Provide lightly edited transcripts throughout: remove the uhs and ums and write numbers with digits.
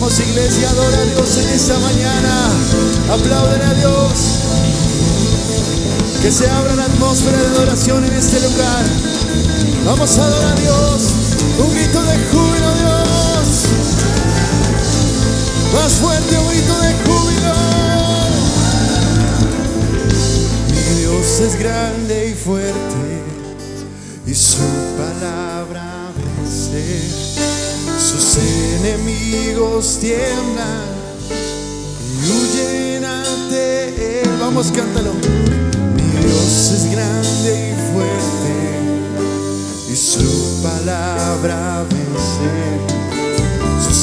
Vamos, iglesia, adora a Dios en esta mañana. Aplauden a Dios. Que se abra la atmósfera de adoración en este lugar. Vamos a adorar a Dios. Un grito de júbilo, Dios. Más fuerte, un grito de júbilo. Mi Dios es grande y fuerte, y su palabra vence. Sus enemigos tiemblan y huyen ante él. Vamos, cántalo. Mi Dios es grande y fuerte, y su palabra vence. Sus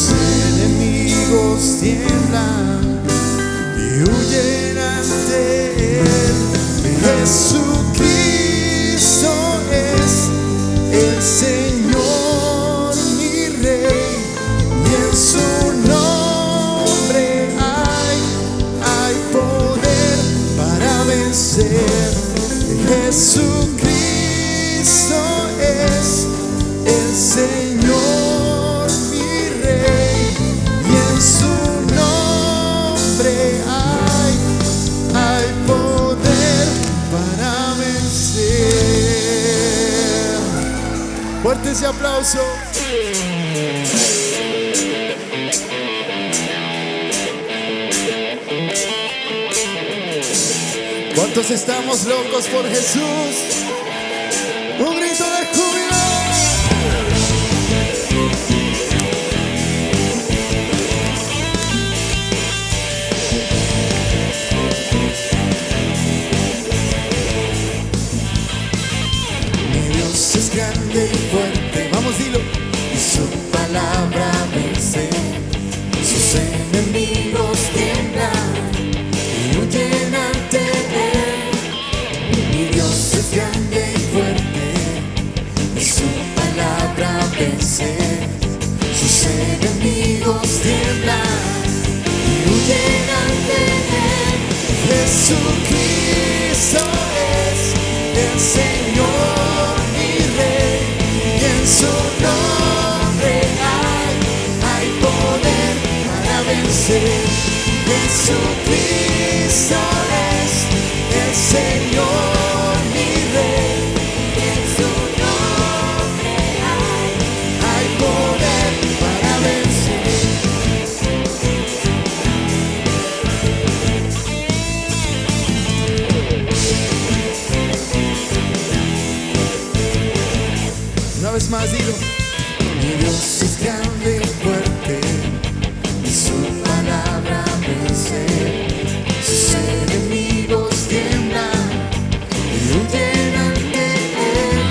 enemigos tiemblan y huyen ante él. Jesucristo es el Señor, mi Rey, y en su nombre hay poder para vencer. Jesucristo es el Señor, mi Rey, y en su nombre hay poder para vencer. Fuerte ese aplauso. ¿Cuántos estamos locos por Jesús? Un grito de júbilo. Mi Dios es grande y fuerte. Vamos, dilo. Y su palabra vence. Sus enemigos tiemblan y huyen ante él. Mi Dios es grande y fuerte, y su palabra vence. Sus enemigos tiemblan y huyen ante él. Jesucristo es el Señor, mi Rey, y en su nombre hay poder para vencer. Jesucristo es el Señor, mi Rey, y en su nombre hay poder para vencer. Una vez más, dilo. Mi Dios es grande y fuerte, y su palabra vence. Sus enemigos tiemblan y huyen ante él.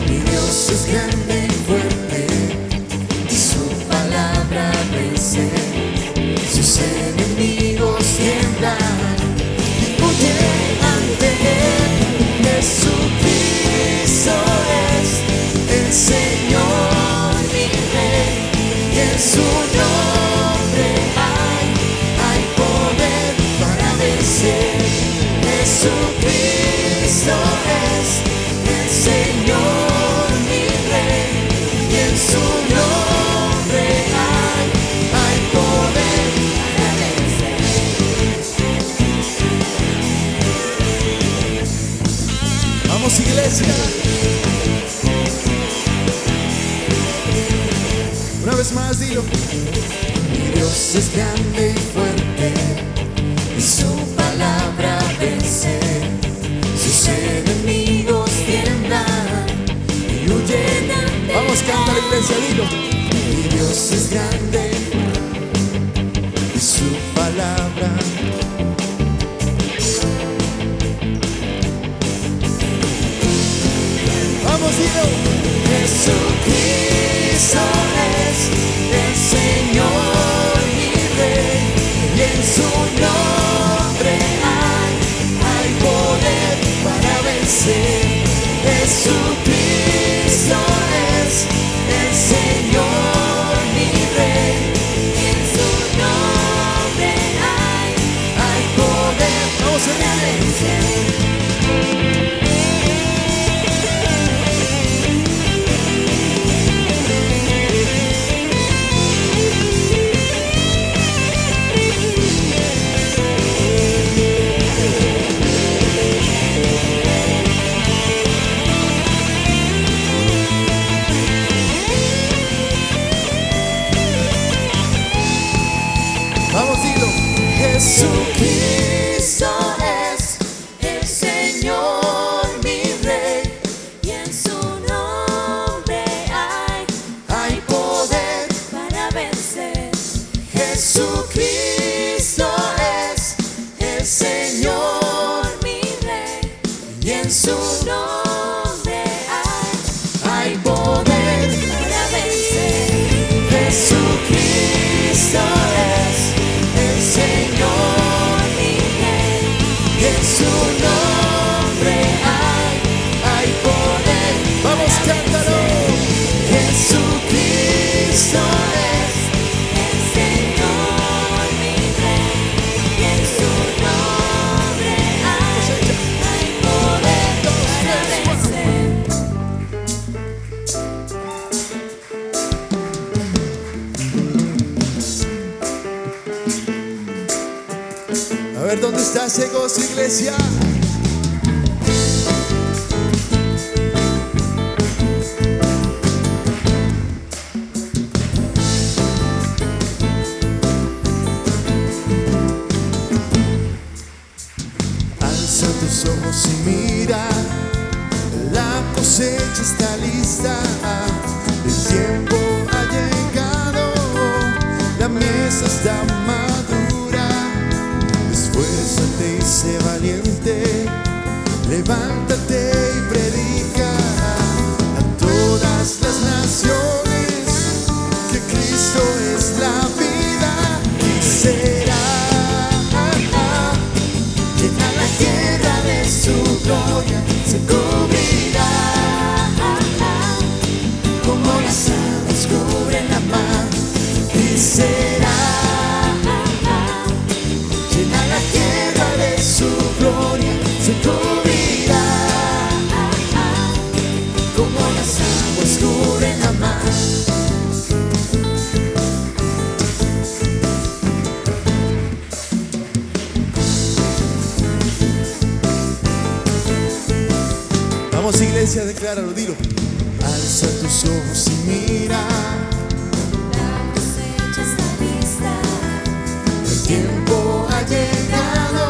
Mi Dios es grande y fuerte, y su palabra vence. Sus enemigos tiemblan y huyen ante él. Jesucristo es el Señor, mi Rey, y en su nombre hay poder para vencer. Jesucristo es el Señor, mi Rey, y en su nombre hay poder para vencer. Vamos, iglesia. Una vez más, dilo. Mi Dios es grande y fuerte, y su palabra vence. Sus enemigos tiemblan y huyen ante él. Vamos, canta la iglesia, dilo. Mi Dios es grande y su palabra. Vamos, dilo. Jesucristo es el Señor, mi Rey, y en su nombre hay poder para vencer. Jesucristo es el Señor, mi Rey, y en su nombre hay poder para vencer. en su nombre hay poder para vencer. Jesucristo es el Señor, mi Rey, y en su nombre hay poder para vencer. Jesucristo es el Señor, mi Rey, y en su nombre hay poder. Vamos, cántalo. Jesucristo es el Señor, mi Rey, y en su nombre hay poder para vencer. A ver, ¿dónde está ese gozo, iglesia? Alza tus ojos y mira, la cosecha está lista, el tiempo ha llegado, la mesa está madura. Esfuérzate y sé valiente, levántate y predica a todas las naciones que Cristo es la vida y será. Llena la tierra de su gloria, se cubrirá como las aguas cubren la mar y será. Llena la tierra de su gloria, se cubrirá como las aguas cubren la mar. Vamos, iglesia, decláralo, dilo. Alza tus ojos y mira, la cosecha está lista, el tiempo ha llegado,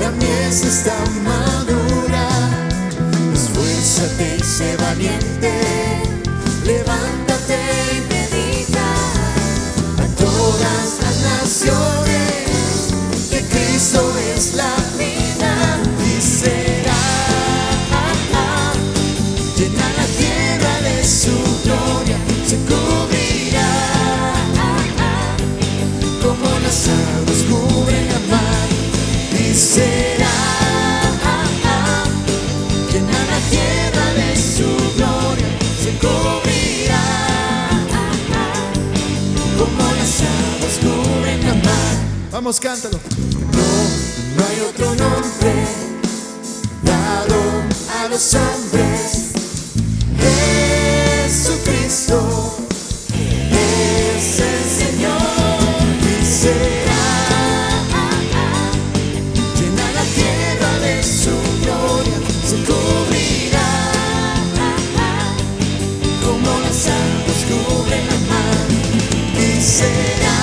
la mies está madura. Esfuérzate y sé valiente, levántate y predica a todas las naciones que Cristo es la vida y será. Llena la tierra de su gloria, se cubrirá como las aguas cubren la mar y será. Llena la tierra de su gloria, se cubrirá como las aguas cubren la mar. Vamos, cántalo. No hay otro nombre dado a los hombres. Jesucristo es el Señor y será. Llena la tierra de su gloria, se cubrirá como las aguas cubren la mar y será.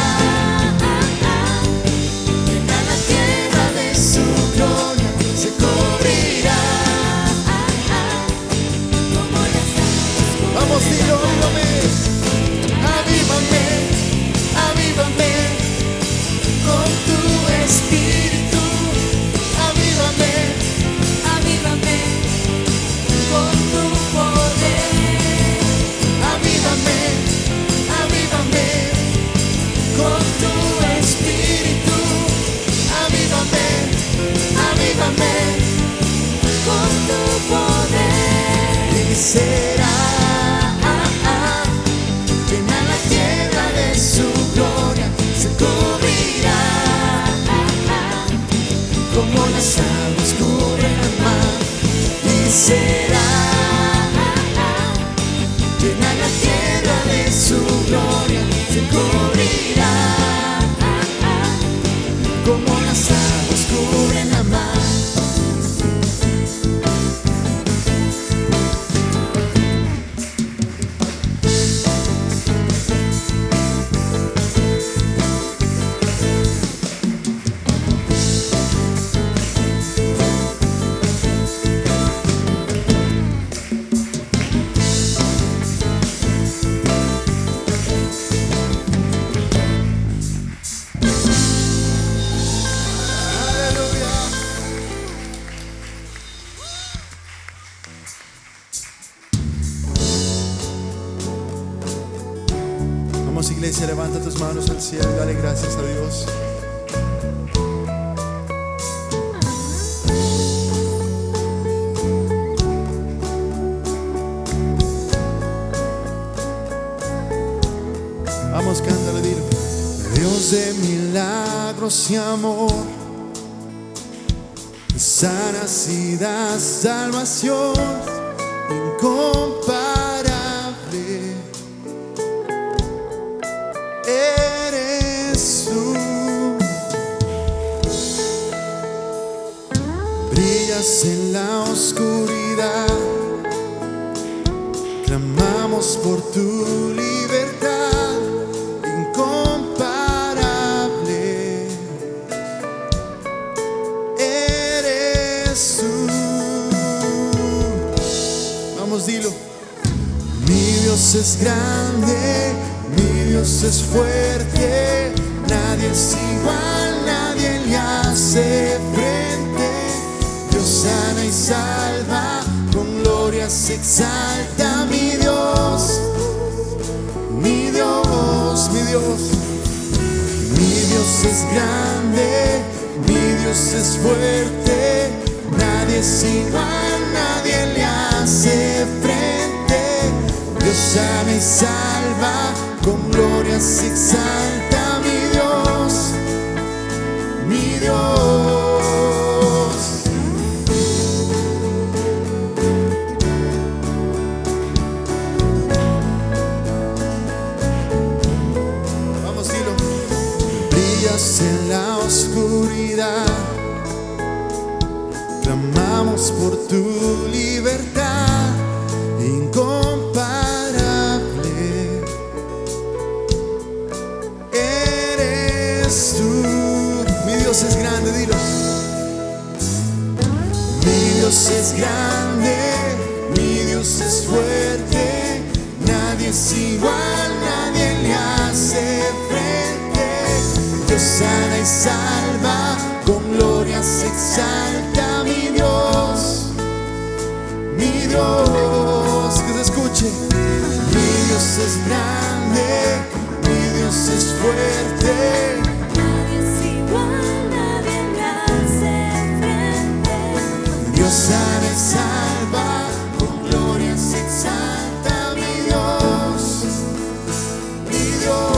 Llena la tierra de su gloria, se cubrirá. Vamos, dilo, avívame, avívame, avívame con tu espíritu, avívame, avívame con tu poder, avívame, avívame con tu espíritu, avívame, avívame con tu poder y será. Llena la tierra de su gloria, se cubrirá como las aguas cubren el mar y será. Llena la tierra de su gloria, se cubrirá como las aguas cubren la mar. Vamos, iglesia, levanta tus manos al cielo y dale gracias a Dios. Vamos, cántale, dilo. Dios de milagros y amor, sanas y das salvación incomparable. Eres tú. Brillas en la oscuridad, clamamos por tu libertad incomparable. Eres tú. Vamos, dilo. Mi Dios es grande, mi Dios es fuerte, nadie es igual, nadie le hace frente. Dios sana y salva, con gloria se exalta. Mi Dios, mi Dios, mi Dios. Mi Dios es grande, mi Dios es fuerte, nadie es igual, nadie le hace frente. Dios sana y salva, con gloria se exalta. Mi Dios, mi Dios. Vamos, dilo. Brillas en la oscuridad, clamamos por tu libertad incomparable. Eres tú. Mi Dios es grande, dilo. Mi Dios es grande, mi Dios es fuerte, nadie es igual, nadie le hace frente. Dios sana y salva, con gloria se exalta. Mi Dios, mi Dios. Que se escuche. Mi Dios es grande, mi Dios es fuerte, Nadie es igual, nadie le hace frente. Dios sana y salva, con gloria se exalta. Mi Dios, mi Dios.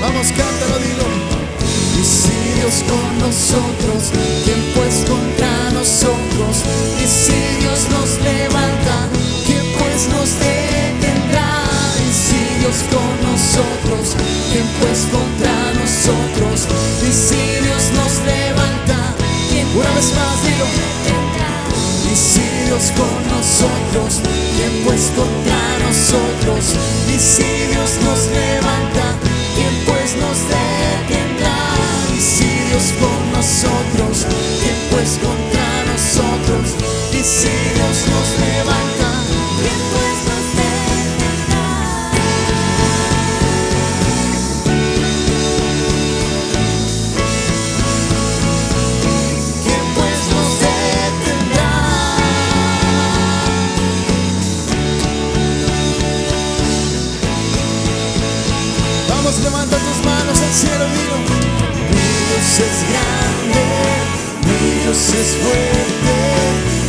Vamos, cántalo, dilo. Y si Dios con nosotros, ¿quién pues contra nosotros? Y si Dios nos levanta, ¿quién pues nos detendrá? Y si Dios con nosotros, ¿quién pues contra nosotros? Y si Dios nos levanta, ¿quién una vez más, dilo. Y si Dios con nosotros, ¿quién pues contra nosotros? Y si Dios nos levanta, ¿quién pues nos detendrá? Y si Dios con nosotros, ¿quién pues contra nosotros? Y si Dios nos levanta, ¿Quién pues nos detendrá? ¿quién pues nos detendrá? Vamos, levanta tus manos al cielo, digo. Mi Dios es grande, mi Dios es fuerte,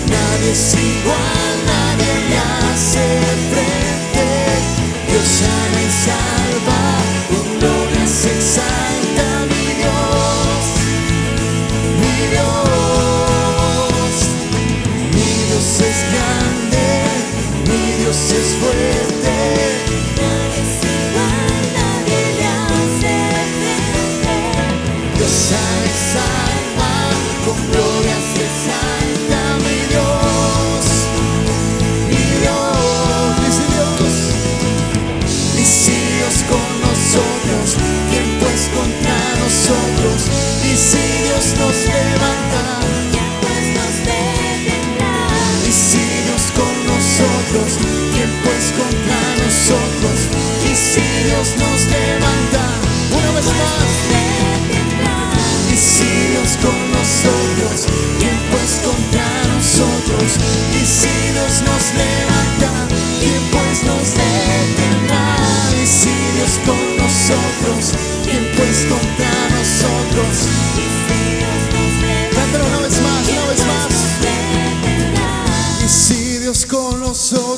nadie es igual, nadie le hace frente. Dios sana y salva, con gloria se exalta. Mi Dios, mi Dios. Mi Dios es grande, mi Dios es fuerte, Nadie es igual, nadie le hace frente. Dios sana y salva, con gloria se exalta. Mi Dios,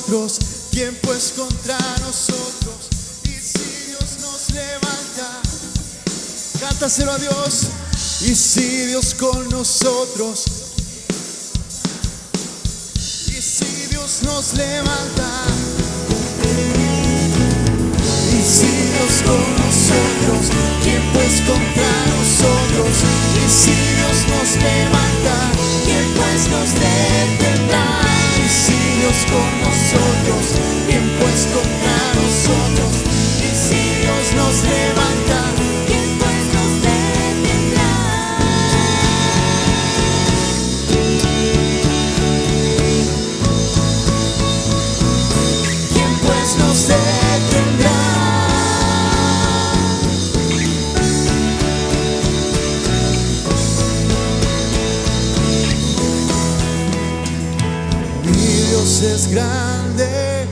nosotros? ¿Quién pues contra nosotros? Y si Dios nos levanta, cántaselo a Dios. Y si Dios con nosotros, y si Dios nos levanta, y si Dios con nosotros, ¿quién pues contra nosotros? Y si Dios nos levanta, ¿quién pues nos detendrá? Y si Dios con nosotros, ¿quién pues contra nosotros? Y si Dios nos levanta, ¿quién pues nos detendrá? ¿Quién pues nos detendrá? Mi Dios es grande,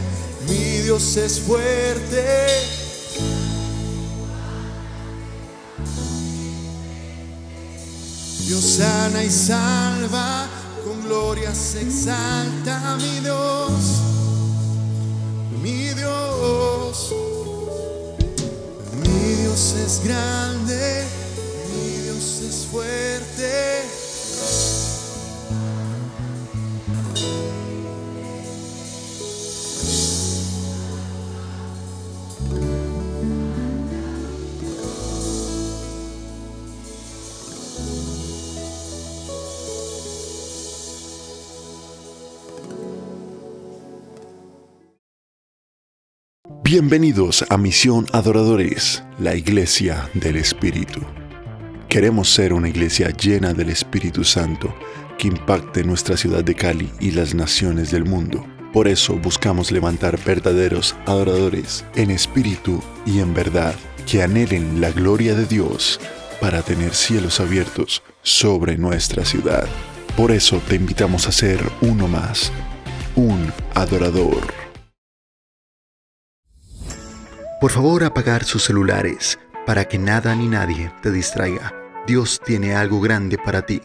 mi Dios es fuerte. Dios sana y salva, con gloria se exalta mi Dios, mi Dios. Mi Dios es grande, mi Dios es fuerte. Bienvenidos a Misión Adoradores, la Iglesia del Espíritu. Queremos ser una iglesia llena del Espíritu Santo que impacte nuestra ciudad de Cali y las naciones del mundo. Por eso buscamos levantar verdaderos adoradores en espíritu y en verdad, que anhelen la gloria de Dios para tener cielos abiertos sobre nuestra ciudad. Por eso te invitamos a ser uno más, un adorador. Por favor, apagar sus celulares para que nada ni nadie te distraiga. Dios tiene algo grande para ti.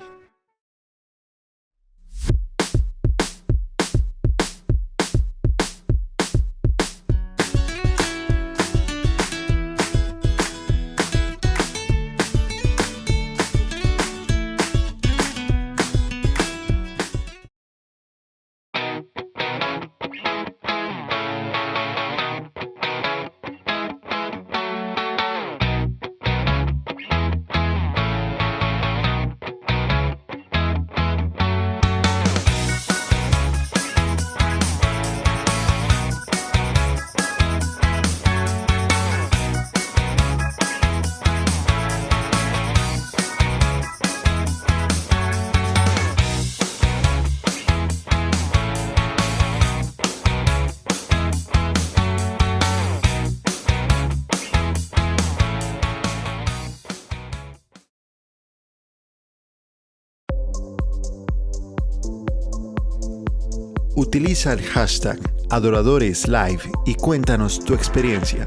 Utiliza el hashtag AdoradoresLive y cuéntanos tu experiencia.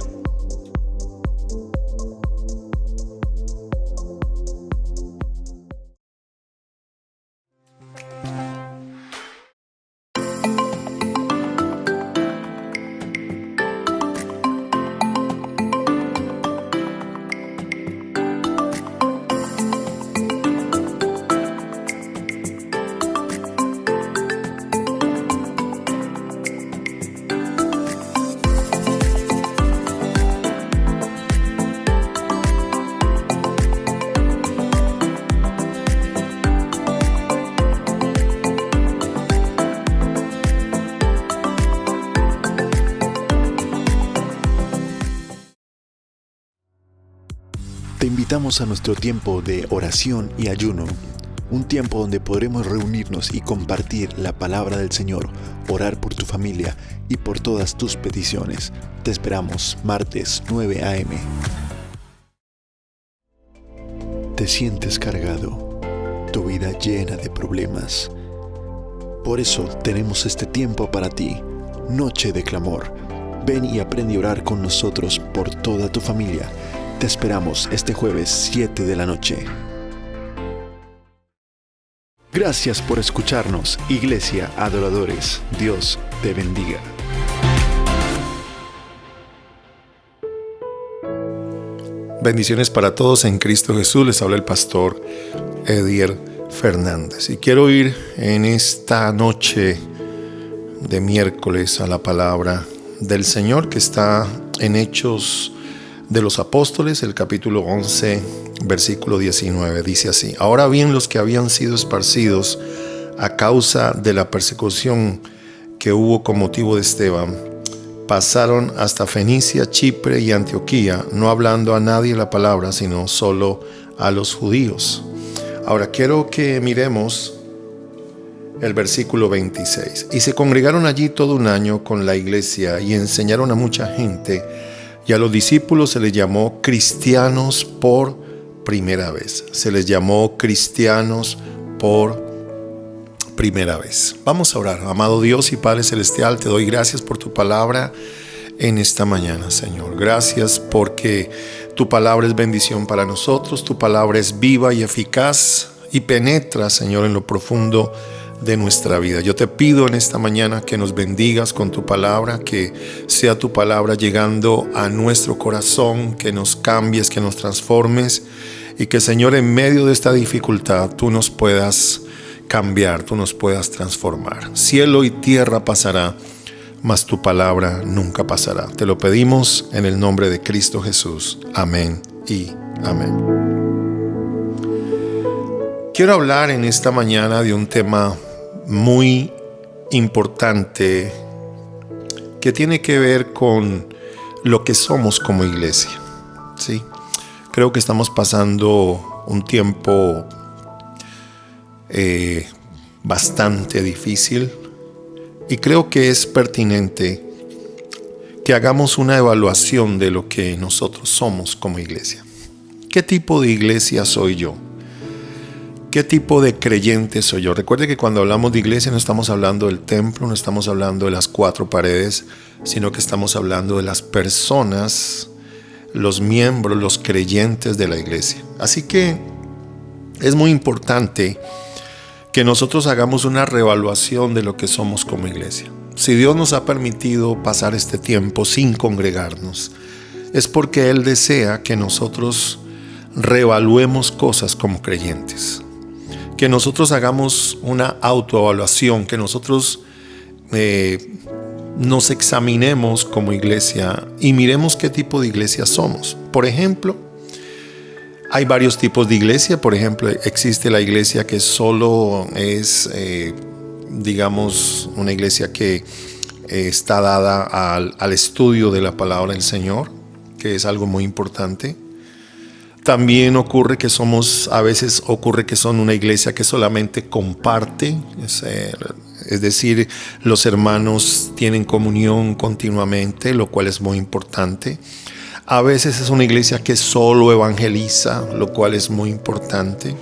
Te invitamos a nuestro tiempo de oración y ayuno, un tiempo donde podremos reunirnos y compartir la palabra del Señor, orar por tu familia y por todas tus peticiones. Te esperamos martes 9 a.m. Te sientes cargado, tu vida llena de problemas. Por eso tenemos este tiempo para ti, Noche de Clamor. Ven y aprende a orar con nosotros por toda tu familia. Te esperamos este jueves 7 de la noche. Gracias por escucharnos, Iglesia Adoradores. Dios te bendiga. Bendiciones para todos en Cristo Jesús. Les habla el pastor Edier Fernández. Y quiero ir en esta noche de miércoles a la palabra del Señor que está en Hechos de los Apóstoles, el capítulo 11, versículo 19. Dice así: Ahora bien, los que habían sido esparcidos a causa de la persecución que hubo con motivo de Esteban, pasaron hasta Fenicia, Chipre y Antioquía, no hablando a nadie la palabra, sino solo a los judíos. Ahora quiero que miremos el versículo 26. Y se congregaron allí todo un año con la iglesia y enseñaron a mucha gente, y a los discípulos se les llamó cristianos por primera vez. Se les llamó cristianos por primera vez. Vamos a orar. Amado Dios y Padre Celestial, te doy gracias por tu palabra en esta mañana, Señor. Gracias porque tu palabra es bendición para nosotros. Tu palabra es viva y eficaz y penetra, Señor, en lo profundo de nuestra vida. Yo te pido en esta mañana que nos bendigas con tu palabra, que sea tu palabra llegando a nuestro corazón, que nos cambies, que nos transformes y que, Señor, en medio de esta dificultad tú nos puedas cambiar, tú nos puedas transformar. Cielo y tierra pasará, mas tu palabra nunca pasará. Te lo pedimos en el nombre de Cristo Jesús. Amén y amén. Quiero hablar en esta mañana de un tema muy importante que tiene que ver con lo que somos como iglesia. ¿Sí? Creo que estamos pasando un tiempo bastante difícil y creo que es pertinente que hagamos una evaluación de lo que nosotros somos como iglesia. ¿Qué tipo de iglesia soy yo? ¿Qué tipo de creyente soy yo? Recuerde que cuando hablamos de iglesia no estamos hablando del templo, no estamos hablando de las cuatro paredes, sino que estamos hablando de las personas, los miembros, los creyentes de la iglesia. Así que es muy importante que nosotros hagamos una reevaluación de lo que somos como iglesia. Si Dios nos ha permitido pasar este tiempo sin congregarnos, es porque Él desea que nosotros reevaluemos cosas como creyentes, que nosotros hagamos una autoevaluación, que nosotros nos examinemos como iglesia y miremos qué tipo de iglesia somos. Por ejemplo, hay varios tipos de iglesia. Por ejemplo, existe la iglesia que solo es, una iglesia que está dada al estudio de la palabra del Señor, que es algo muy importante. También ocurre que son una iglesia que solamente comparte, es decir, los hermanos tienen comunión continuamente, lo cual es muy importante. A veces es una iglesia que solo evangeliza, lo cual es muy importante.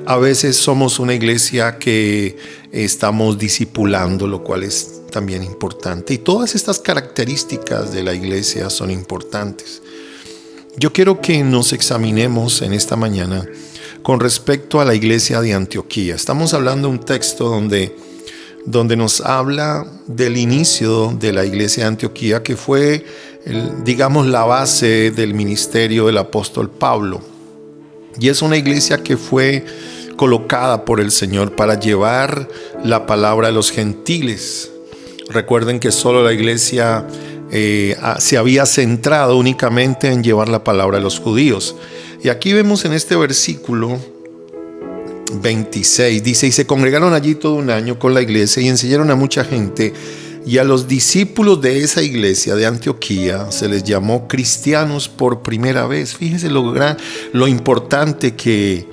A veces somos una iglesia que estamos discipulando, lo cual es también importante. Y todas estas características de la iglesia son importantes. Yo quiero que nos examinemos en esta mañana con respecto a la iglesia de Antioquía. Estamos hablando de un texto donde nos habla del inicio de la iglesia de Antioquía, que fue, la base del ministerio del apóstol Pablo. Y es una iglesia que fue colocada por el Señor para llevar la palabra a los gentiles. Recuerden que solo la iglesia se había centrado únicamente en llevar la palabra a los judíos. Y aquí vemos en este versículo 26, dice: y se congregaron allí todo un año con la iglesia y enseñaron a mucha gente, y a los discípulos de esa iglesia de Antioquía se les llamó cristianos por primera vez. Fíjense lo importante que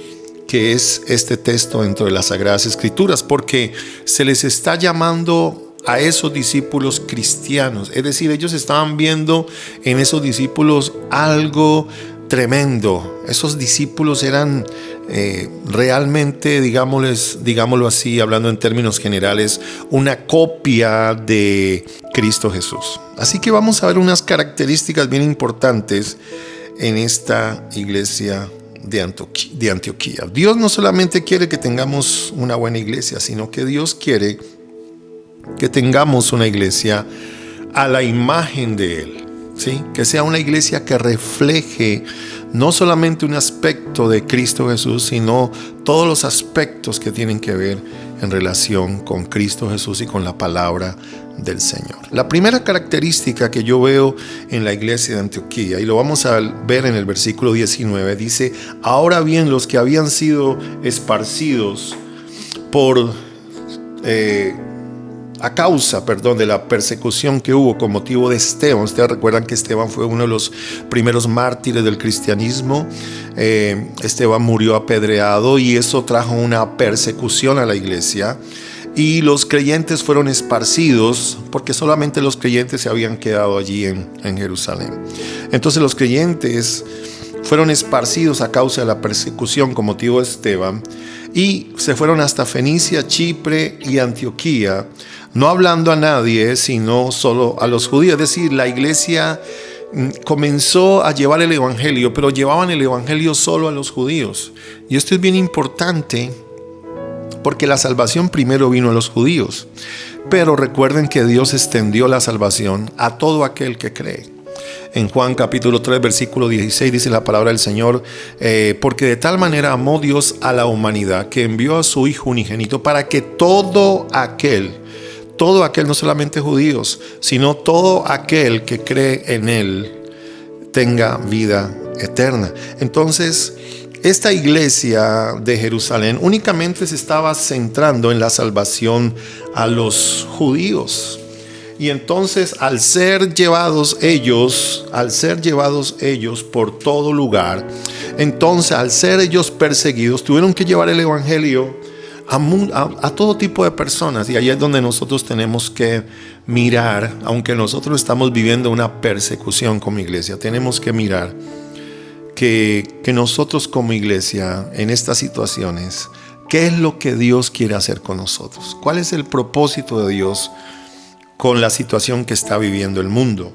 es este texto dentro de las Sagradas Escrituras, porque se les está llamando a esos discípulos cristianos. Es decir, ellos estaban viendo en esos discípulos algo tremendo. Esos discípulos eran realmente, digámoslo así, hablando en términos generales, una copia de Cristo Jesús. Así que vamos a ver unas características bien importantes en esta iglesia de Antioquía. Dios no solamente quiere que tengamos una buena iglesia, sino que Dios quiere que tengamos una iglesia a la imagen de Él, ¿sí? Que sea una iglesia que refleje no solamente un aspecto de Cristo Jesús, sino todos los aspectos que tienen que ver en relación con Cristo Jesús y con la palabra del Señor. La primera característica que yo veo en la iglesia de Antioquía, y lo vamos a ver en el versículo 19, dice: ahora bien, los que habían sido esparcidos a causa de la persecución que hubo con motivo de Esteban. Ustedes recuerdan que Esteban fue uno de los primeros mártires del cristianismo. Esteban murió apedreado y eso trajo una persecución a la iglesia. Y los creyentes fueron esparcidos porque solamente los creyentes se habían quedado allí en Jerusalén. Entonces los creyentes fueron esparcidos a causa de la persecución con motivo de Esteban y se fueron hasta Fenicia, Chipre y Antioquía, no hablando a nadie, sino solo a los judíos. Es decir, la iglesia comenzó a llevar el evangelio, pero llevaban el evangelio solo a los judíos. Y esto es bien importante porque la salvación primero vino a los judíos. Pero recuerden que Dios extendió la salvación a todo aquel que cree. En Juan capítulo 3 versículo 16 dice la palabra del Señor: porque de tal manera amó Dios a la humanidad que envió a su Hijo unigénito para que todo aquel, no solamente judíos, sino todo aquel que cree en Él, tenga vida eterna. Entonces, esta iglesia de Jerusalén únicamente se estaba centrando en la salvación a los judíos. Y entonces, al ser llevados ellos por todo lugar, entonces al ser ellos perseguidos, tuvieron que llevar el evangelio a todo tipo de personas. Y ahí es donde nosotros tenemos que mirar, aunque nosotros estamos viviendo una persecución como iglesia, tenemos que mirar que nosotros como iglesia en estas situaciones, ¿qué es lo que Dios quiere hacer con nosotros? ¿Cuál es el propósito de Dios con la situación que está viviendo el mundo?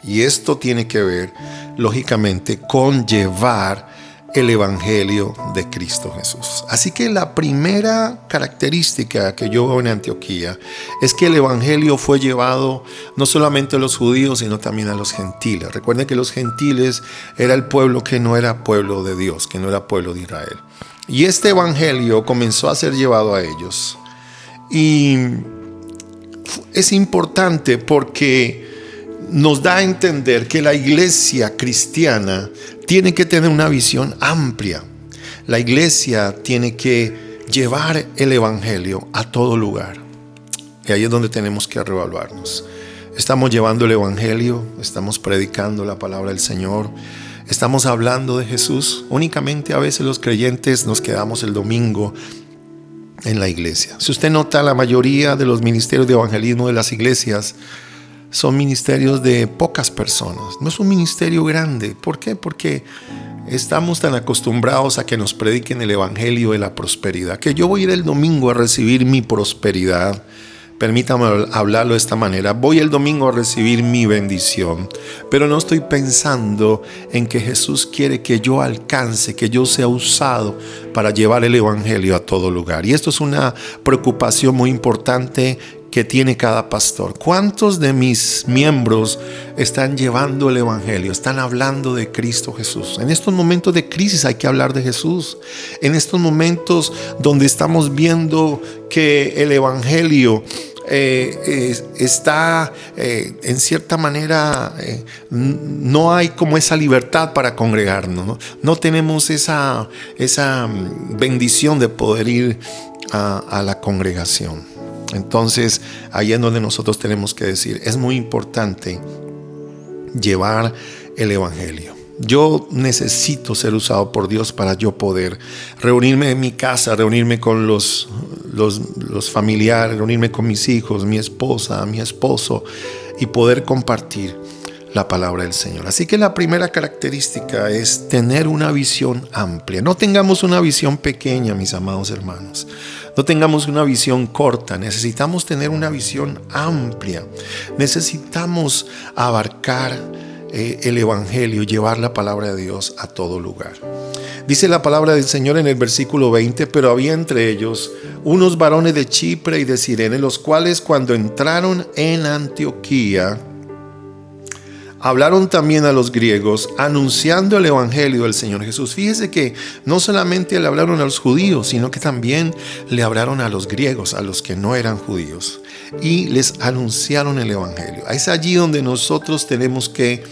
Y esto tiene que ver, lógicamente, con llevar el evangelio de Cristo Jesús. Así que la primera característica que yo veo en Antioquía es que el evangelio fue llevado no solamente a los judíos, sino también a los gentiles. Recuerden que los gentiles era el pueblo que no era pueblo de Dios, que no era pueblo de Israel. Y este evangelio comenzó a ser llevado a ellos. Y es importante porque nos da a entender que la iglesia cristiana tiene que tener una visión amplia. La iglesia tiene que llevar el evangelio a todo lugar. Y ahí es donde tenemos que reevaluarnos. Estamos llevando el evangelio, estamos predicando la palabra del Señor, estamos hablando de Jesús. Únicamente a veces los creyentes nos quedamos el domingo en la iglesia. Si usted nota, la mayoría de los ministerios de evangelismo de las iglesias son ministerios de pocas personas. No es un ministerio grande. ¿Por qué? Porque estamos tan acostumbrados a que nos prediquen el evangelio de la prosperidad, que yo voy a ir el domingo a recibir mi prosperidad. Permítame hablarlo de esta manera: voy el domingo a recibir mi bendición, pero no estoy pensando en que Jesús quiere que yo alcance, que yo sea usado para llevar el evangelio a todo lugar. Y esto es una preocupación muy importante que tiene cada pastor. ¿Cuántos de mis miembros están llevando el evangelio? Están hablando de Cristo Jesús. En estos momentos de crisis hay que hablar de Jesús. En estos momentos donde estamos viendo que el evangelio está en cierta manera, no hay como esa libertad para congregarnos, no tenemos esa bendición de poder ir a la congregación. Entonces ahí es donde nosotros tenemos que decir: es muy importante llevar el evangelio. Yo necesito ser usado por Dios para yo poder reunirme en mi casa, reunirme con los familiares, reunirme con mis hijos, mi esposa, mi esposo, y poder compartir la palabra del Señor. Así que la primera característica es tener una visión amplia. No tengamos una visión pequeña, mis amados hermanos. No tengamos una visión corta. Necesitamos tener una visión amplia. Necesitamos abarcar el evangelio, llevar la palabra de Dios a todo lugar. Dice la palabra del Señor en el versículo 20: pero había entre ellos unos varones de Chipre y de Cirene, los cuales cuando entraron en Antioquía hablaron también a los griegos, anunciando el evangelio del Señor Jesús. Fíjese que no solamente le hablaron a los judíos, sino que también le hablaron a los griegos, a los que no eran judíos, y les anunciaron el evangelio. Es allí donde nosotros tenemos que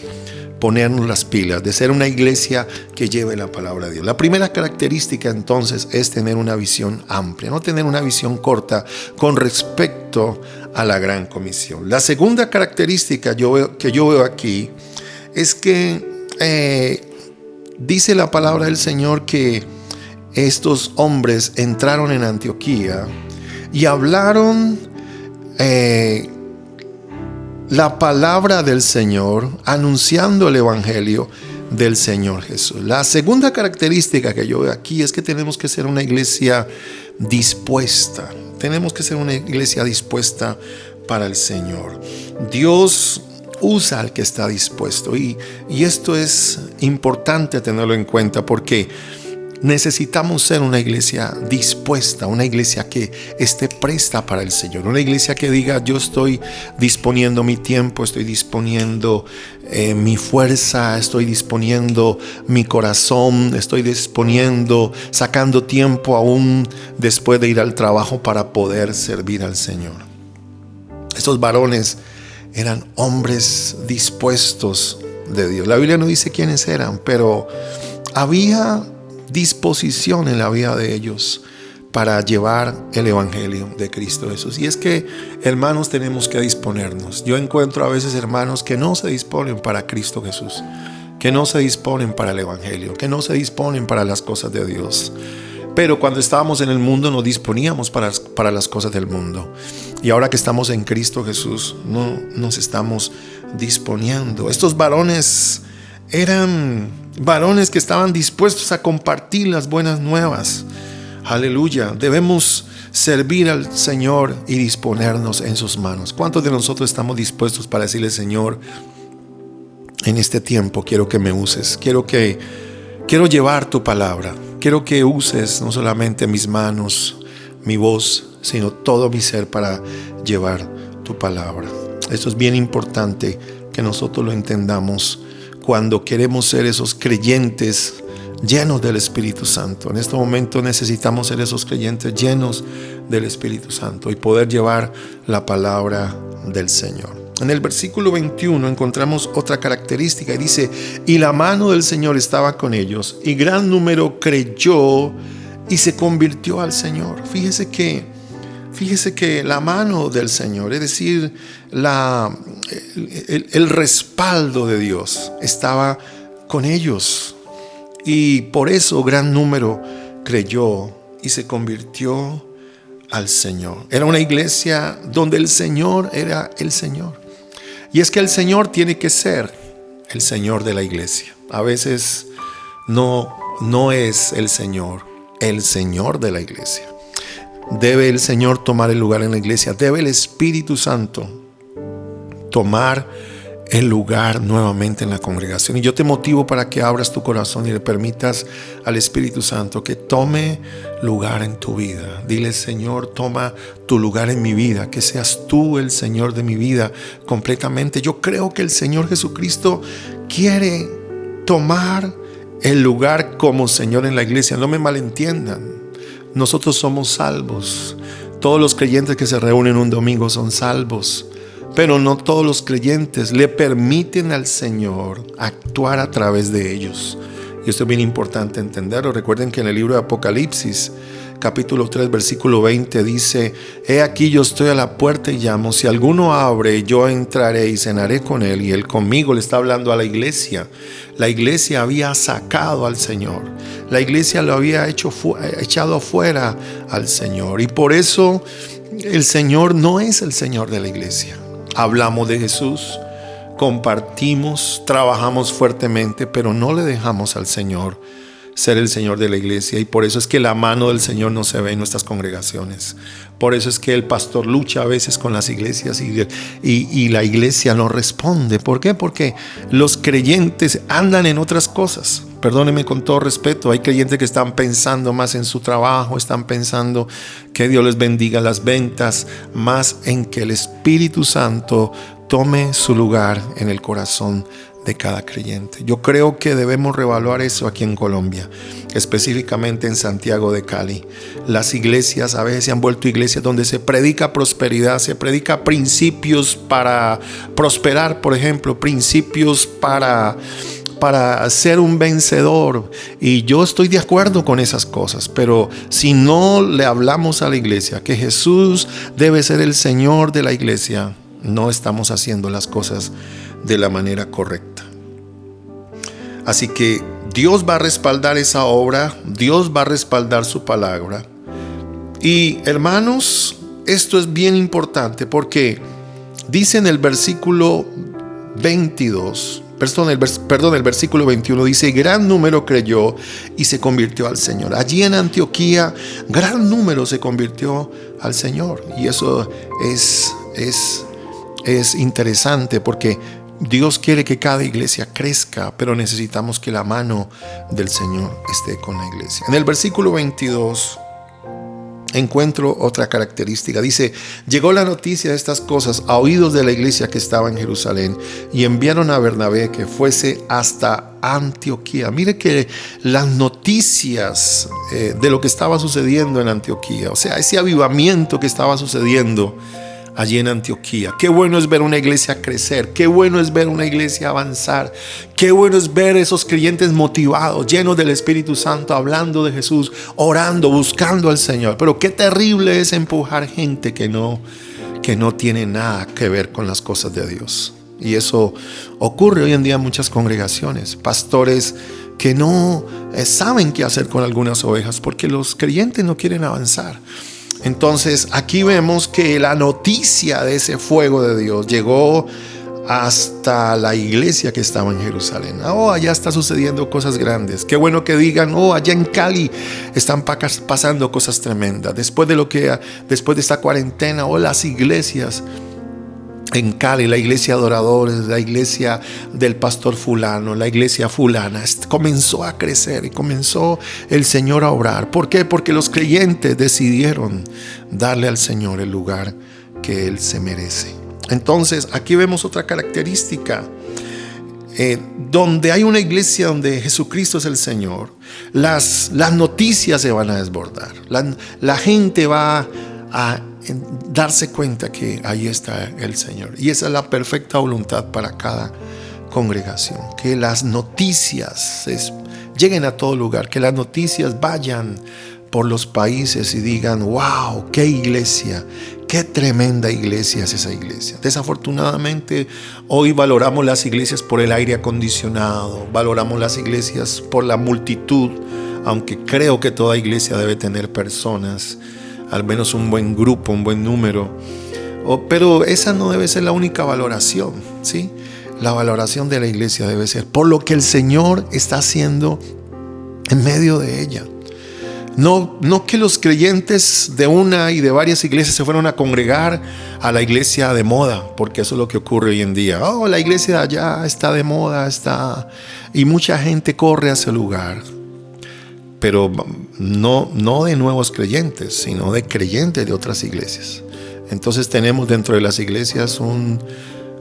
ponernos las pilas, de ser una iglesia que lleve la palabra de Dios. La primera característica entonces es tener una visión amplia, no tener una visión corta con respecto a la gran comisión. La segunda característica que yo veo aquí es que dice la palabra del Señor que estos hombres entraron en Antioquía y hablaron la palabra del Señor, anunciando el evangelio del Señor Jesús. La segunda característica que yo veo aquí es que tenemos que ser una iglesia dispuesta. Tenemos que ser una iglesia dispuesta para el Señor. Dios usa al que está dispuesto, y esto es importante tenerlo en cuenta, porque necesitamos ser una iglesia dispuesta, una iglesia que esté presta para el Señor, una iglesia que diga: yo estoy disponiendo mi tiempo, estoy disponiendo mi fuerza, estoy disponiendo mi corazón, estoy disponiendo, sacando tiempo aún después de ir al trabajo para poder servir al Señor. Estos varones eran hombres dispuestos de Dios. La Biblia no dice quiénes eran, pero había disposición en la vida de ellos para llevar el evangelio de Cristo Jesús. Y es que, hermanos, tenemos que disponernos. Yo encuentro a veces hermanos que no se disponen para Cristo Jesús, que no se disponen para el evangelio, que no se disponen para las cosas de Dios. Pero cuando estábamos en el mundo nos disponíamos para las cosas del mundo. Y ahora que estamos en Cristo Jesús, no nos estamos disponiendo. Estos varones eran varones que estaban dispuestos a compartir las buenas nuevas. Aleluya. Debemos servir al Señor y disponernos en sus manos. ¿Cuántos de nosotros estamos dispuestos para decirle: Señor, en este tiempo quiero que me uses, quiero llevar tu palabra, quiero que uses no solamente mis manos, mi voz, sino todo mi ser para llevar tu palabra? Esto es bien importante que nosotros lo entendamos cuando queremos ser esos creyentes llenos del Espíritu Santo. En este momento necesitamos ser esos creyentes llenos del Espíritu Santo y poder llevar la palabra del Señor. En el versículo 21 encontramos otra característica y dice: y la mano del Señor estaba con ellos, y gran número creyó y se convirtió al Señor. Fíjese que la mano del Señor, es decir, el respaldo de Dios estaba con ellos, y por eso gran número creyó y se convirtió al Señor. Era una iglesia donde el Señor era el Señor. Y es que el Señor tiene que ser el Señor de la iglesia. A veces no es el Señor de la iglesia. Debe el Señor tomar el lugar en la iglesia. Debe el Espíritu Santo tomar el lugar nuevamente en la congregación. Y yo te motivo para que abras tu corazón y le permitas al Espíritu Santo que tome lugar en tu vida. Dile: Señor, toma tu lugar en mi vida, que seas tú el Señor de mi vida completamente. Yo creo que el Señor Jesucristo quiere tomar el lugar como Señor en la iglesia. No me malentiendan. Nosotros somos salvos. Todos los creyentes que se reúnen un domingo son salvos. Pero no todos los creyentes le permiten al Señor actuar a través de ellos. Y esto es bien importante entenderlo. Recuerden que en el libro de Apocalipsis, capítulo 3, versículo 20 dice: he aquí yo estoy a la puerta y llamo. Si alguno abre, yo entraré y cenaré con él y él conmigo. Le está hablando a la iglesia. La iglesia había sacado al Señor. La iglesia lo había echado afuera al Señor. Y por eso el Señor no es el Señor de la iglesia. Hablamos de Jesús, compartimos, trabajamos fuertemente, pero no le dejamos al Señor ser el Señor de la iglesia. Y por eso es que la mano del Señor no se ve en nuestras congregaciones. Por eso es que el pastor lucha a veces con las iglesias y la iglesia no responde. ¿Por qué? Porque los creyentes andan en otras cosas. Perdónenme con todo respeto, hay creyentes que están pensando más en su trabajo, están pensando que Dios les bendiga las ventas, más en que el Espíritu Santo tome su lugar en el corazón de cada creyente. Yo creo que debemos reevaluar eso aquí en Colombia, específicamente en Santiago de Cali. Las iglesias a veces se han vuelto iglesias donde se predica prosperidad, se predica principios para prosperar, por ejemplo, principios para ser un vencedor. Y yo estoy de acuerdo con esas cosas, pero si no le hablamos a la iglesia que Jesús debe ser el Señor de la iglesia, no estamos haciendo las cosas de la manera correcta. Así que Dios va a respaldar esa obra, Dios va a respaldar su palabra. Y hermanos, esto es bien importante porque dice en el versículo 22, el versículo 21 dice: gran número creyó y se convirtió al Señor. Allí en Antioquía, gran número se convirtió al Señor. Y eso es interesante porque Dios quiere que cada iglesia crezca, pero necesitamos que la mano del Señor esté con la iglesia. En el versículo 22 encuentro otra característica. Dice: llegó la noticia de estas cosas a oídos de la iglesia que estaba en Jerusalén, y enviaron a Bernabé que fuese hasta Antioquía. Mire que las noticias de lo que estaba sucediendo en Antioquía, o sea, ese avivamiento que estaba sucediendo allí en Antioquía. Qué bueno es ver una iglesia crecer, qué bueno es ver una iglesia avanzar, qué bueno es ver esos creyentes motivados, llenos del Espíritu Santo, hablando de Jesús, orando, buscando al Señor. Pero qué terrible es empujar gente que no tiene nada que ver con las cosas de Dios. Y eso ocurre hoy en día en muchas congregaciones, pastores que no saben qué hacer con algunas ovejas porque los creyentes no quieren avanzar. Entonces aquí vemos que la noticia de ese fuego de Dios llegó hasta la iglesia que estaba en Jerusalén. Allá está sucediendo cosas grandes. Qué bueno que digan: allá en Cali están pasando cosas tremendas. Después de esta cuarentena, las iglesias en Cali, la iglesia de adoradores, la iglesia del pastor fulano, la iglesia fulana, comenzó a crecer y comenzó el Señor a obrar. ¿Por qué? Porque los creyentes decidieron darle al Señor el lugar que Él se merece. Entonces aquí vemos otra característica. Donde hay una iglesia donde Jesucristo es el Señor, las noticias se van a desbordar. La gente va a darse cuenta que ahí está el Señor. Y esa es la perfecta voluntad para cada congregación, que las noticias lleguen a todo lugar, que las noticias vayan por los países y digan: wow, qué iglesia, qué tremenda iglesia es esa iglesia. Desafortunadamente hoy valoramos las iglesias por el aire acondicionado, valoramos las iglesias por la multitud, aunque creo que toda iglesia debe tener personas, al menos un buen grupo, un buen número. Pero esa no debe ser la única valoración, ¿sí? La valoración de la iglesia debe ser por lo que el Señor está haciendo en medio de ella. No que los creyentes de una y de varias iglesias se fueron a congregar a la iglesia de moda, porque eso es lo que ocurre hoy en día. La iglesia de allá está de moda, y mucha gente corre a ese lugar. Pero no de nuevos creyentes, sino de creyentes de otras iglesias. Entonces tenemos dentro de las iglesias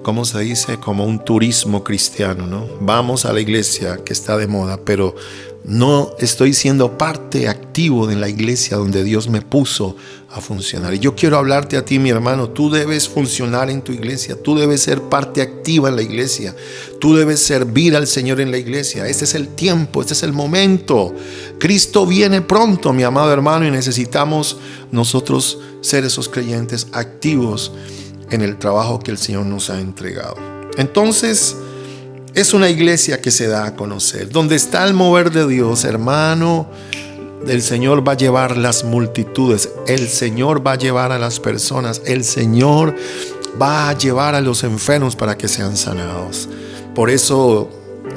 ¿cómo se dice? Como un turismo cristiano, ¿no? Vamos a la iglesia que está de moda, pero no estoy siendo parte activo de la iglesia donde Dios me puso a funcionar. Y yo quiero hablarte a ti, mi hermano: tú debes funcionar en tu iglesia, tú debes ser parte activa en la iglesia, tú debes servir al Señor en la iglesia. Este es el tiempo, este es el momento. Cristo viene pronto, mi amado hermano, y necesitamos nosotros ser esos creyentes activos en el trabajo que el Señor nos ha entregado. Entonces, es una iglesia que se da a conocer. Donde está el mover de Dios, hermano, el Señor va a llevar las multitudes. El Señor va a llevar a las personas. El Señor va a llevar a los enfermos para que sean sanados. Por eso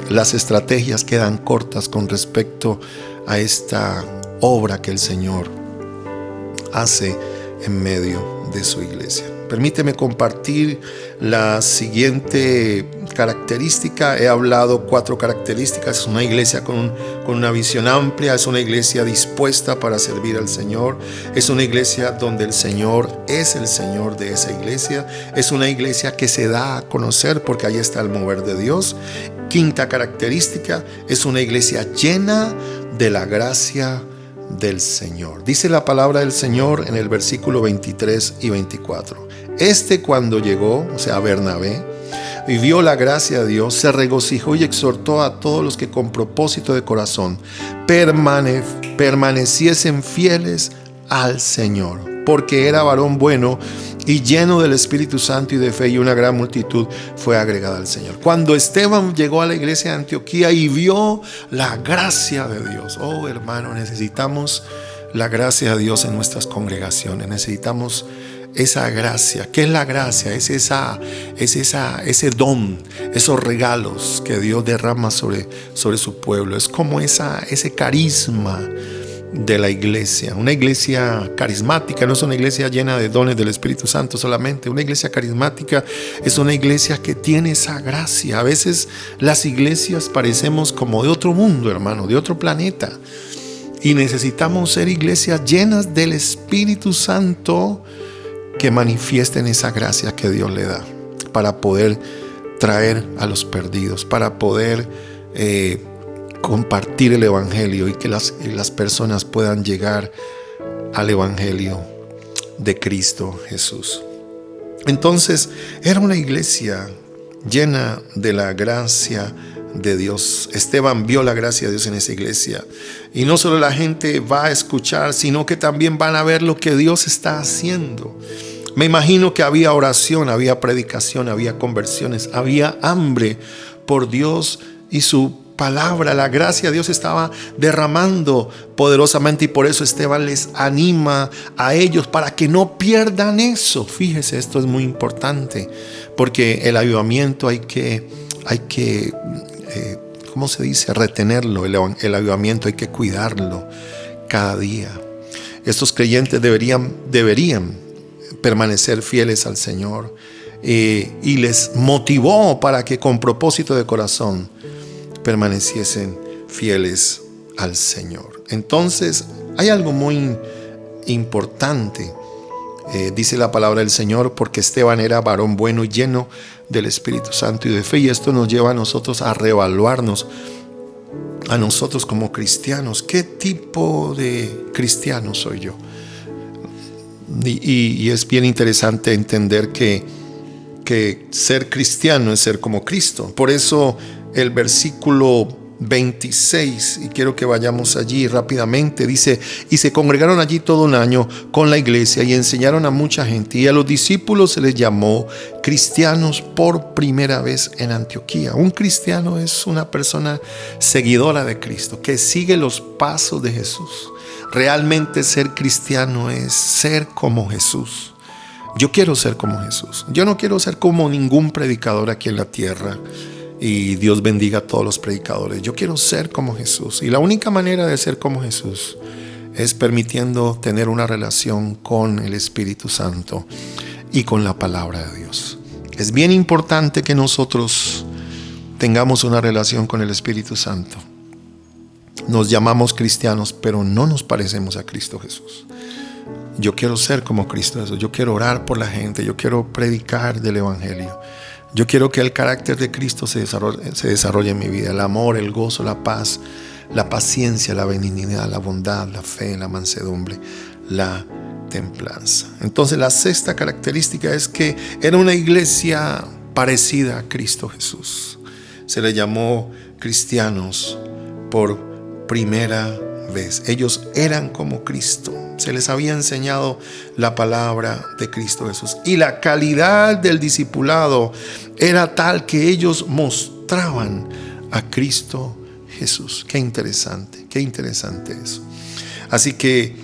las estrategias quedan cortas con respecto a esta obra que el Señor hace en medio de su iglesia. Permíteme compartir la siguiente característica. He hablado 4 características. Es una iglesia con una visión amplia, es una iglesia dispuesta para servir al Señor, es una iglesia donde el Señor es el Señor de esa iglesia, es una iglesia que se da a conocer porque ahí está el mover de Dios. Quinta característica, es una iglesia llena de la gracia del Señor. Dice la palabra del Señor en el versículo 23 y 24. Cuando llegó, o sea, Bernabé, y vio la gracia de Dios, se regocijó y exhortó a todos los que con propósito de corazón permaneciesen fieles al Señor, porque era varón bueno y lleno del Espíritu Santo y de fe, y una gran multitud fue agregada al Señor. Cuando Esteban llegó a la iglesia de Antioquía y vio la gracia de Dios, oh hermano, necesitamos la gracia de Dios en nuestras congregaciones. Necesitamos esa gracia. ¿Qué es la gracia? Es ese don, esos regalos que Dios derrama sobre su pueblo. Es como ese carisma de la iglesia. Una iglesia carismática no es una iglesia llena de dones del Espíritu Santo solamente. Una iglesia carismática es una iglesia que tiene esa gracia. A veces las iglesias parecemos como de otro mundo, hermano, de otro planeta. Y necesitamos ser iglesias llenas del Espíritu Santo que manifiesten esa gracia que Dios le da para poder traer a los perdidos, para poder compartir el Evangelio y que las personas puedan llegar al Evangelio de Cristo Jesús. Entonces era una iglesia llena de la gracia de Dios. Esteban vio la gracia de Dios en esa iglesia, y no solo la gente va a escuchar, sino que también van a ver lo que Dios está haciendo. Me imagino que había oración, había predicación, había conversiones, había hambre por Dios y su palabra. La gracia de Dios estaba derramando poderosamente, y por eso Esteban les anima a ellos para que no pierdan eso. Fíjese, esto es muy importante, porque el avivamiento hay que ¿cómo se dice? Retenerlo. El avivamiento hay que cuidarlo cada día. Estos creyentes deberían permanecer fieles al Señor, y les motivó para que con propósito de corazón permaneciesen fieles al Señor. Entonces hay algo muy importante. Dice la palabra del Señor, porque Esteban era varón bueno y lleno del Espíritu Santo y de fe. Y esto nos lleva a nosotros a reevaluarnos, a nosotros como cristianos. ¿Qué tipo de cristiano soy yo? Y es bien interesante entender que ser cristiano es ser como Cristo. Por eso el versículo 26, y quiero que vayamos allí rápidamente, dice: y se congregaron allí todo un año con la iglesia y enseñaron a mucha gente, y a los discípulos se les llamó cristianos por primera vez en Antioquía. Un cristiano es una persona seguidora de Cristo, que sigue los pasos de Jesús. Realmente ser cristiano es ser como Jesús. Yo quiero ser como Jesús. Yo no quiero ser como ningún predicador aquí en la tierra. Y Dios bendiga a todos los predicadores. Yo quiero ser como Jesús. Y la única manera de ser como Jesús es permitiendo tener una relación con el Espíritu Santo y con la palabra de Dios. Es bien importante que nosotros tengamos una relación con el Espíritu Santo. Nos llamamos cristianos, pero no nos parecemos a Cristo Jesús. Yo quiero ser como Cristo Jesús. Yo quiero orar por la gente. Yo quiero predicar del Evangelio. Yo quiero que el carácter de Cristo se desarrolle en mi vida. El amor, el gozo, la paz, la paciencia, la benignidad, la bondad, la fe, la mansedumbre, la templanza. Entonces la sexta característica es que era una iglesia parecida a Cristo Jesús. Se le llamó cristianos por primera vez. Ellos eran como Cristo. Se les había enseñado la palabra de Cristo Jesús. Y la calidad del discipulado era tal que ellos mostraban a Cristo Jesús. Qué interesante eso. Así que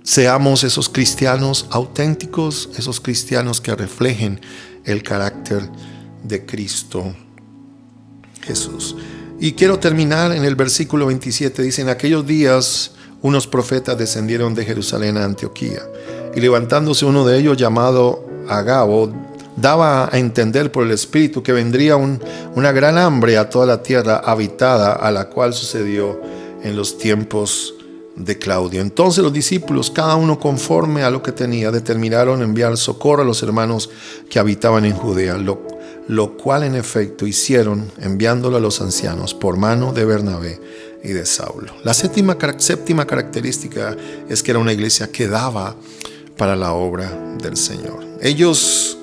seamos esos cristianos auténticos, esos cristianos que reflejen el carácter de Cristo Jesús. Y quiero terminar en el versículo 27. Dice: en aquellos días unos profetas descendieron de Jerusalén a Antioquía, Y levantándose uno de ellos, llamado Agabo, daba a entender por el Espíritu que vendría una gran hambre a toda la tierra habitada, a la cual sucedió en los tiempos de Claudio. Entonces los discípulos, cada uno conforme a lo que tenía, determinaron enviar socorro a los hermanos que habitaban en Judea, lo cual en efecto hicieron, enviándolo a los ancianos por mano de Bernabé y de Saulo. La séptima característica es que era una iglesia que daba para la obra del Señor. Ellos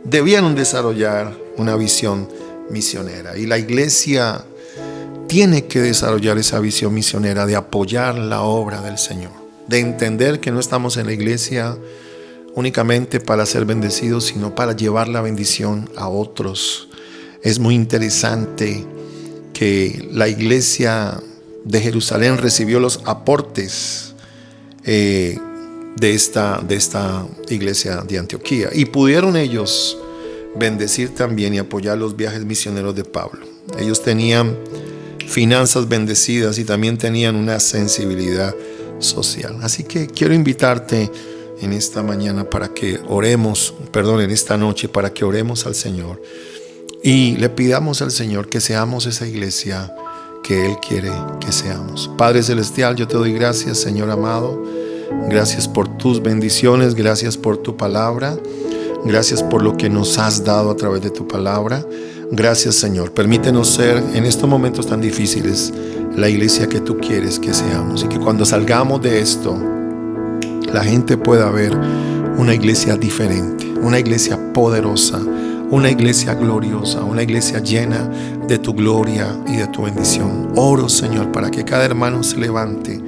debían desarrollar una visión misionera, y la iglesia tiene que desarrollar esa visión misionera de apoyar la obra del Señor, de entender que no estamos en la iglesia únicamente para ser bendecidos, sino para llevar la bendición a otros. Es muy interesante que la iglesia de Jerusalén recibió los aportes de esta iglesia de Antioquía, y pudieron ellos bendecir también y apoyar los viajes misioneros de Pablo. Ellos tenían finanzas bendecidas y también tenían una sensibilidad social. Así que quiero invitarte en esta mañana para que oremos, en esta noche, para que oremos al Señor y le pidamos al Señor que seamos esa iglesia que Él quiere que seamos. Padre Celestial, yo te doy gracias, Señor amado. Gracias por tus bendiciones, gracias por tu palabra, gracias por lo que nos has dado a través de tu palabra. Gracias, Señor. Permítenos ser en estos momentos tan difíciles la iglesia que tú quieres que seamos, y que cuando salgamos de esto la gente pueda ver una iglesia diferente, una iglesia poderosa, una iglesia gloriosa, una iglesia llena de tu gloria y de tu bendición. Oro, Señor, para que cada hermano se levante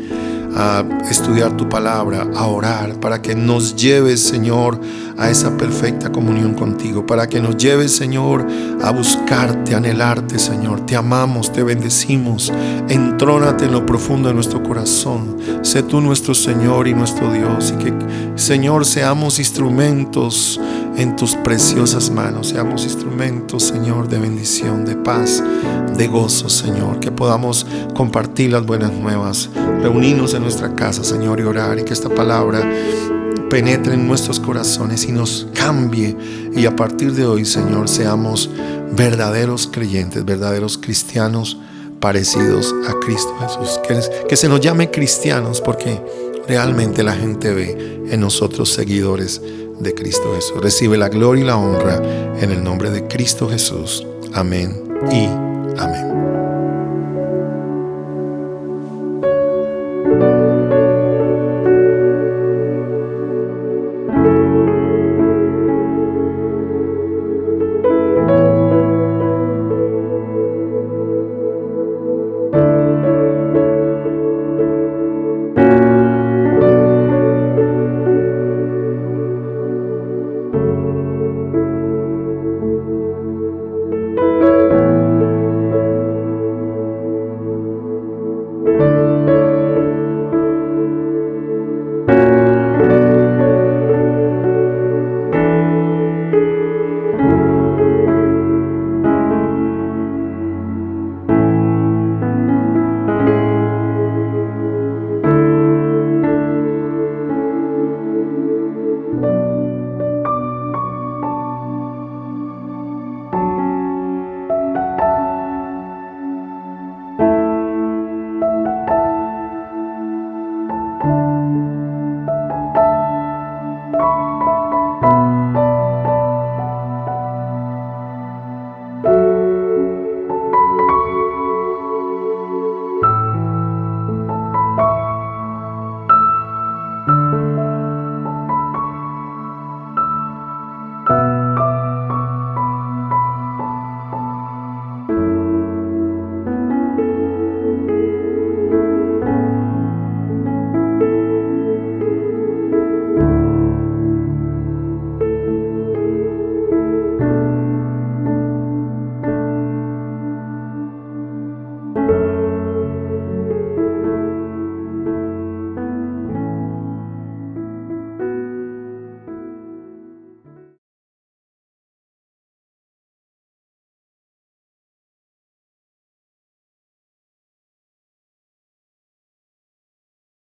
a estudiar tu palabra, a orar, para que nos lleves, Señor, a esa perfecta comunión contigo, para que nos lleves, Señor, a buscarte, a anhelarte, Señor. Te amamos, te bendecimos. Entrónate en lo profundo de nuestro corazón. Sé tú nuestro Señor y nuestro Dios, y que, Señor, seamos instrumentos en tus preciosas manos. Seamos instrumentos, Señor, de bendición, de paz, de gozo, Señor. Que podamos compartir las buenas nuevas, reunirnos en nuestra casa, Señor, y orar, y que esta palabra penetre en nuestros corazones y nos cambie, y a partir de hoy, Señor, seamos verdaderos creyentes, verdaderos cristianos parecidos a Cristo Jesús. Que se nos llame cristianos, porque realmente la gente ve en nosotros seguidores de Cristo Jesús. Recibe la gloria y la honra en el nombre de Cristo Jesús. Amén y amén.